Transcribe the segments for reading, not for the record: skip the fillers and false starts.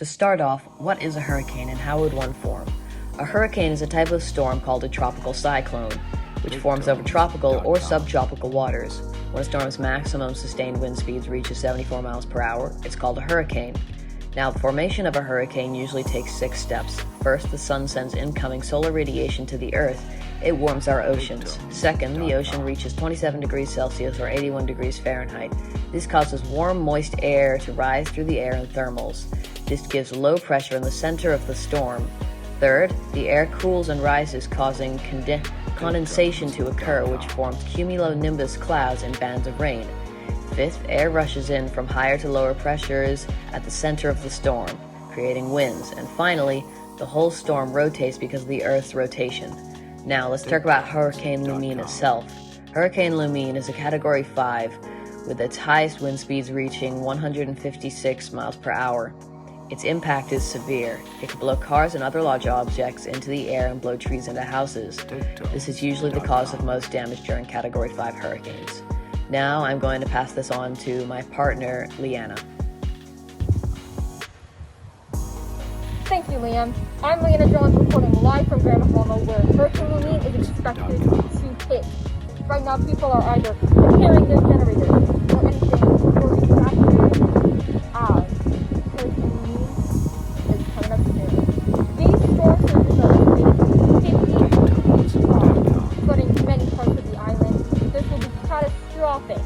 To start off, what is a hurricane and how would one form? A hurricane is a type of storm called a tropical cyclone, which forms over tropical or subtropical waters. When a storm's maximum sustained wind speeds reaches 74 miles per hour, it's called a hurricane. Now, the formation of a hurricane usually takes 6 steps. First, the sun sends incoming solar radiation to the Earth. It warms our oceans. Second, the ocean reaches 27 degrees Celsius or 81 degrees Fahrenheit. This causes warm, moist air to rise through the air in thermals. This gives low pressure in the center of the storm. Third, the air cools and rises, causing condensation to occur, which forms cumulonimbus clouds and bands of rain. Fifth, air rushes in from higher to lower pressures at the center of the storm, creating winds. And finally, the whole storm rotates because of the Earth's rotation. Now, let's talk about Hurricane Leanna itself. Hurricane Leanna is a Category 5, with its highest wind speeds reaching 156 miles per hour. Its impact is severe. It can blow cars and other large objects into the air and blow trees into houses. This is usually the cause of most damage during Category 5 hurricanes. Now I'm going to pass this on to my partner, Leanna. Thank you, Liam. I'm Leanna Jones reporting live from Grand Bahama, where Hurricane Leanna is expected to hit. Right now, people are either preparing their generators or anything for exactly as Hurricane Leanna is coming up soon. These storm surges are estimated to 50 flooding many parts of the island. This will be catastrophic.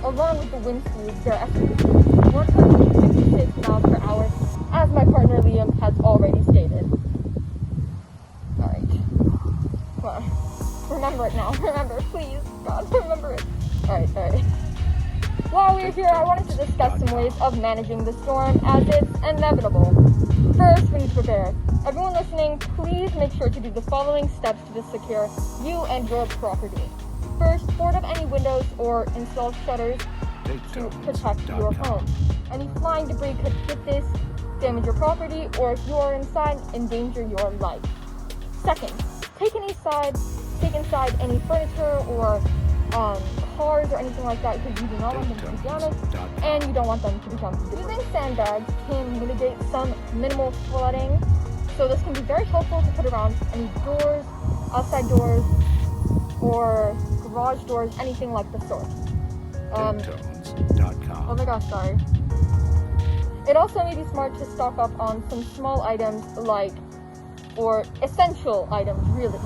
Along with the wind speeds, they're estimated to 156 miles per hour, as my partner Liam has already stated. Alright. Come on. Remember it now. Remember, please. God, remember it. Alright. While we're here, I wanted to discuss some ways of managing the storm, as it's inevitable. First, we need to prepare. Everyone listening, please make sure to do the following steps to secure you and your property. First, board up any windows or install shutters to protect your home. Any flying debris could hit this, damage your property, or if you are inside, endanger your life. Second, take inside any furniture or cars or anything like that, because you do not want them to be damaged and you don't want them to become debris. Using sandbags can mitigate some minimal flooding, so this can be very helpful to put around any doors, outside doors, or garage doors, anything like the sort. Oh my gosh, sorry. It also may be smart to stock up on some small items or essential items really,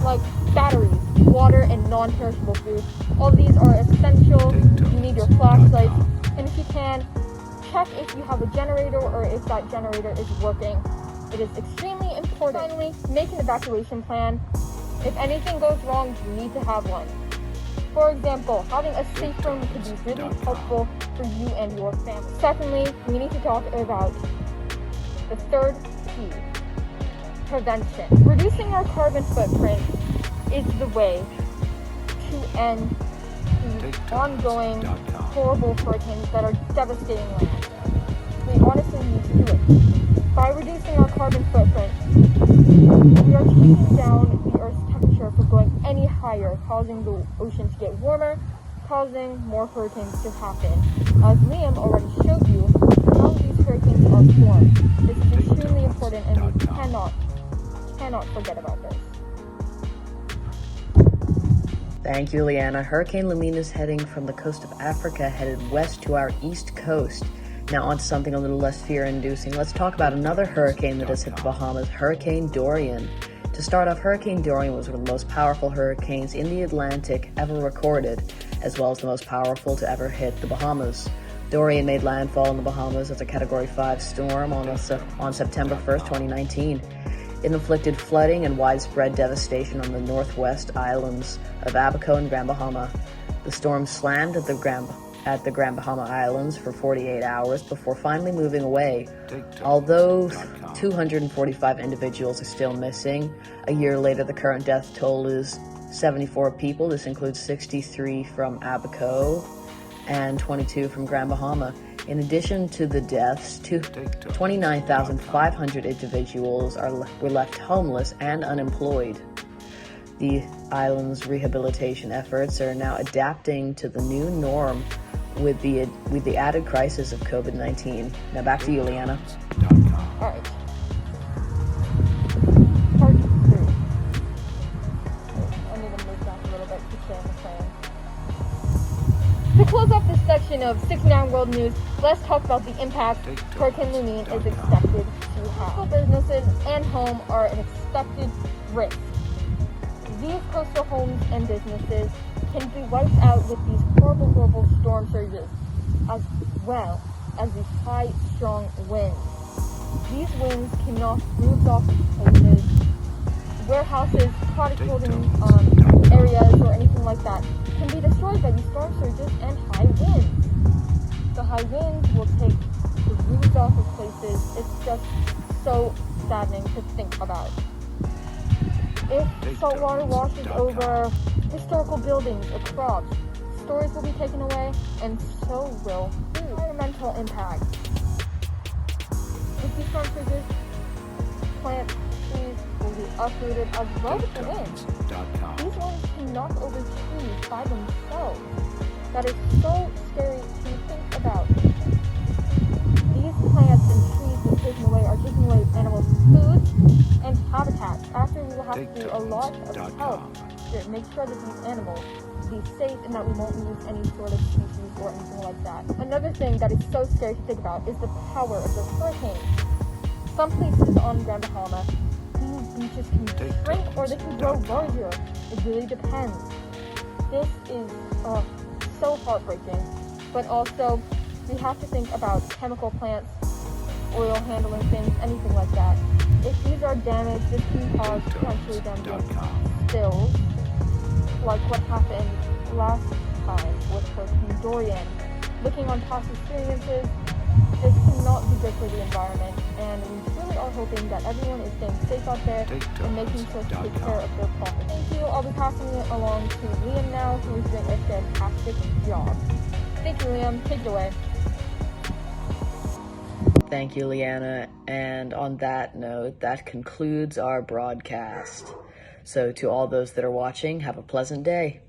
like batteries, water, and non-perishable food. All these are essential. You need your flashlights, and if you can, check if you have a generator or if that generator is working. It is extremely important. Finally, make an evacuation plan. If anything goes wrong, you need to have one. For example, having a safe room could be really helpful for you and your family. Secondly, we need to talk about the third P, prevention. Reducing our carbon footprint is the way to end the ongoing horrible hurricanes that are devastating land. We honestly need to do it. By reducing our carbon footprint, we are taking down the Earth's temperature from going any higher, causing the ocean to get warmer, causing more hurricanes to happen. As Liam already showed you, how these hurricanes are formed. This is extremely important, and we cannot forget about this. Thank you, Leanna. Hurricane Leanna is heading from the coast of Africa, headed west to our east coast. Now on to something a little less fear-inducing. Let's talk about another hurricane that has hit the Bahamas, Hurricane Dorian. To start off, Hurricane Dorian was one of the most powerful hurricanes in the Atlantic ever recorded, as well as the most powerful to ever hit the Bahamas. Dorian made landfall in the Bahamas as a Category 5 storm on September 1st, 2019. It inflicted flooding and widespread devastation on the northwest islands of Abaco and Grand Bahama. The storm slammed at the Grand Bahama Islands for 48 hours before finally moving away. Although 245 individuals are still missing, a year later the current death toll is 74 people. This includes 63 from Abaco and 22 from Grand Bahama. In addition to the deaths, 29,500 individuals were left homeless and unemployed. The island's rehabilitation efforts are now adapting to the new norm with the added crisis of COVID-19. Now back to you, Leanna. All right. Part 3. I need to move back a little bit to stay on the frame. To close off this section of 69 World News, let's talk about the impact Hurricane Leanna is expected to have. Local businesses and home are an expected risk. These coastal homes and businesses can be wiped out with these horrible storm surges, as well as these high, strong winds. These winds can knock roofs off places, warehouses, product holding areas, or anything like that can be destroyed by these storm surges and high winds. The high winds will take the roofs off of places. It's just so saddening to think about. If salt water washes over historical buildings or crops, stores will be taken away, and so will food. Environmental impact. With these storm surges, plants, trees will be uprooted as well as the winds. These winds can knock over trees by themselves. That is so scary to think about. These plants and trees that are taken away are taking away animals' food and habitats. After, we will have to do a lot of help to make sure that these animals be safe and that we won't lose any sort of species or anything like that. Another thing that is so scary to think about is the power of this hurricane. Some places on Grand Bahama, these beaches can shrink or they can grow larger. It really depends. This is so heartbreaking, but also we have to think about chemical plants, oil handling things, anything like that. If these are damaged, this can cause potentially dangerous spills, like what happened last time with Hurricane Dorian. Looking on past experiences, this cannot be good for the environment, and we truly are hoping that everyone is staying safe out there and making sure to take care of their property. Thank you. I'll be passing it along to Liam now, who is doing a fantastic job. Thank you, Liam. Take it away. Thank you, Leanna. And on that note, that concludes our broadcast. So to all those that are watching, have a pleasant day.